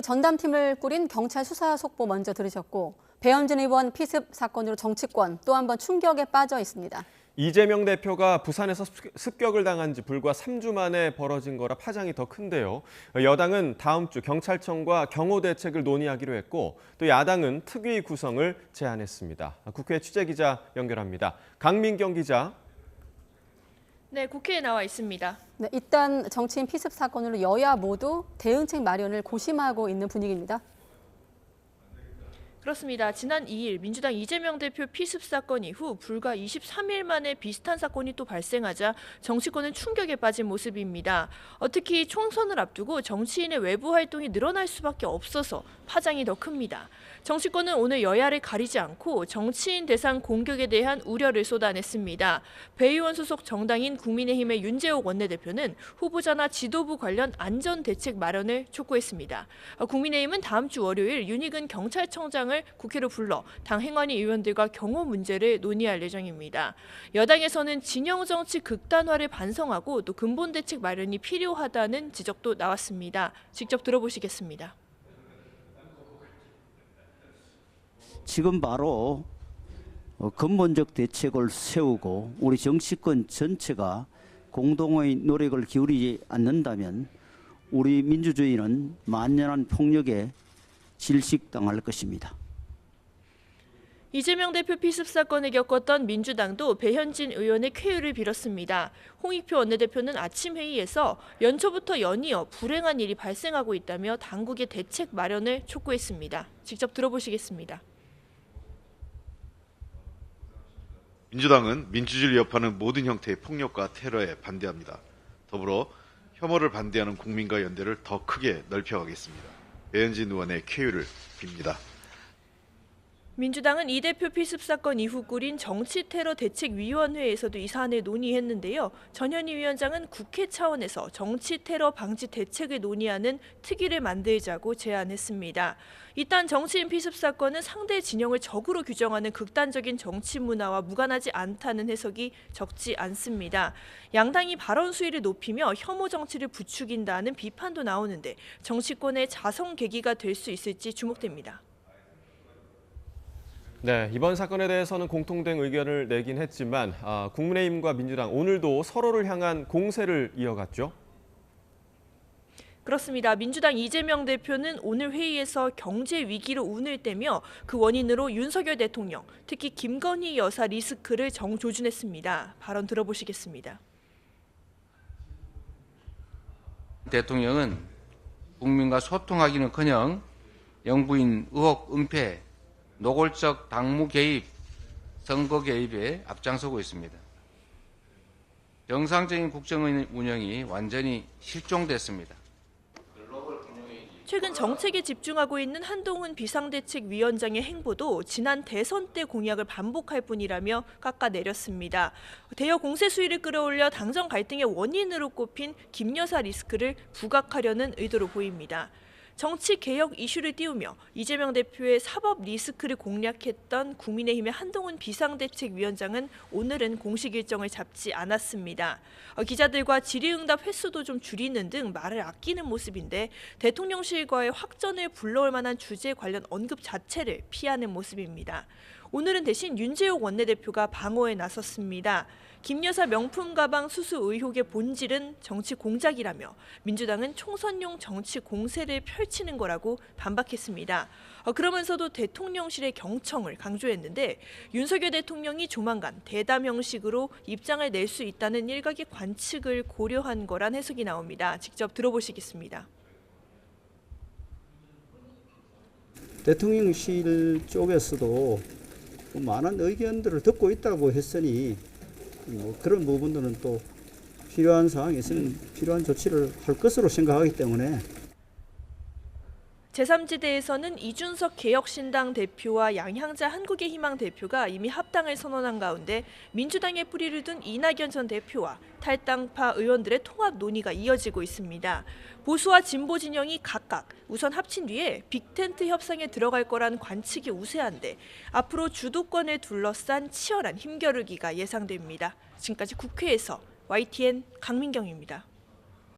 전담팀을 꾸린 경찰 수사 속보 먼저 들으셨고, 배현진 의원 피습 사건으로 정치권 또 한 번 충격에 빠져 있습니다. 이재명 대표가 부산에서 습격을 당한 지 불과 3주 만에 벌어진 거라 파장이 더 큰데요. 여당은 다음 주 경찰청과 경호 대책을 논의하기로 했고, 또 야당은 특위 구성을 제안했습니다. 국회 취재기자 연결합니다. 강민경 기자. 네, 국회에 나와 있습니다. 네, 일단 정치인 피습 사건으로 여야 모두 대응책 마련을 고심하고 있는 분위기입니다. 그렇습니다. 지난 2일 민주당 이재명 대표 피습 사건 이후 불과 23일 만에 비슷한 사건이 또 발생하자 정치권은 충격에 빠진 모습입니다. 특히 총선을 앞두고 정치인의 외부 활동이 늘어날 수밖에 없어서 파장이 더 큽니다. 정치권은 오늘 여야를 가리지 않고 정치인 대상 공격에 대한 우려를 쏟아냈습니다. 배 의원 소속 정당인 국민의힘의 윤재옥 원내대표는 후보자나 지도부 관련 안전 대책 마련을 촉구했습니다. 국민의힘은 다음 주 월요일 윤희근 경찰청장을 국회로 불러 당 행안위 의원들과 경호 문제를 논의할 예정입니다. 여당에서는 진영 정치 극단화를 반성하고 또 근본 대책 마련이 필요하다는 지적도 나왔습니다. 직접 들어보시겠습니다. 지금 바로 근본적 대책을 세우고 우리 정치권 전체가 공동의 노력을 기울이지 않는다면 우리 민주주의는 만연한 폭력에 질식당할 것입니다. 이재명 대표 피습 사건을 겪었던 민주당도 배현진 의원의 쾌유를 빌었습니다. 홍익표 원내대표는 아침 회의에서 연초부터 연이어 불행한 일이 발생하고 있다며 당국의 대책 마련을 촉구했습니다. 직접 들어보시겠습니다. 민주당은 민주주의를 위협하는 모든 형태의 폭력과 테러에 반대합니다. 더불어 혐오를 반대하는 국민과 연대를 더 크게 넓혀가겠습니다. 배현진 의원의 쾌유를 빕니다. 민주당은 이 대표 피습 사건 이후 꾸린 정치테러대책위원회에서도 이 사안을 논의했는데요. 전현희 위원장은 국회 차원에서 정치테러 방지 대책을 논의하는 특위를 만들자고 제안했습니다. 일단 정치인 피습 사건은 상대 진영을 적으로 규정하는 극단적인 정치 문화와 무관하지 않다는 해석이 적지 않습니다. 양당이 발언 수위를 높이며 혐오 정치를 부추긴다는 비판도 나오는데 정치권의 자성 계기가 될 수 있을지 주목됩니다. 네, 이번 사건에 대해서는 공통된 의견을 내긴 했지만 국민의힘과 민주당 오늘도 서로를 향한 공세를 이어갔죠. 그렇습니다. 민주당 이재명 대표는 오늘 회의에서 경제 위기로 운을 떼며 그 원인으로 윤석열 대통령, 특히 김건희 여사 리스크를 정조준했습니다. 발언 들어보시겠습니다. 대통령은 국민과 소통하기는커녕 영부인 의혹 은폐, 노골적 당무 개입, 선거 개입에 앞장서고 있습니다. 정상적인 국정 운영이 완전히 실종됐습니다. 최근 정책에 집중하고 있는 한동훈 비상대책위원장의 행보도 지난 대선 때 공약을 반복할 뿐이라며 깎아내렸습니다. 대여 공세 수위를 끌어올려 당정 갈등의 원인으로 꼽힌 김 여사 리스크를 부각하려는 의도로 보입니다. 정치 개혁 이슈를 띄우며 이재명 대표의 사법 리스크를 공략했던 국민의힘의 한동훈 비상대책위원장은 오늘은 공식 일정을 잡지 않았습니다. 기자들과 질의응답 횟수도 좀 줄이는 등 말을 아끼는 모습인데 대통령실과의 확전을 불러올 만한 주제 관련 언급 자체를 피하는 모습입니다. 오늘은 대신 윤재옥 원내대표가 방어에 나섰습니다. 김 여사 명품 가방 수수 의혹의 본질은 정치 공작이라며 민주당은 총선용 정치 공세를 펼치는 거라고 반박했습니다. 그러면서도 대통령실의 경청을 강조했는데 윤석열 대통령이 조만간 대담 형식으로 입장을 낼 수 있다는 일각의 관측을 고려한 거란 해석이 나옵니다. 직접 들어보시겠습니다. 대통령실 쪽에서도 많은 의견들을 듣고 있다고 했으니 그런 부분들은 또 필요한 상황에서는 필요한 조치를 할 것으로 생각하기 때문에 제3지대에서는 이준석 개혁신당 대표와 양향자 한국의희망 대표가 이미 합당을 선언한 가운데 민주당의 뿌리를 둔 이낙연 전 대표와 탈당파 의원들의 통합 논의가 이어지고 있습니다. 보수와 진보 진영이 각각 우선 합친 뒤에 빅텐트 협상에 들어갈 거란 관측이 우세한데 앞으로 주도권을 둘러싼 치열한 힘겨루기가 예상됩니다. 지금까지 국회에서 YTN 강민경입니다.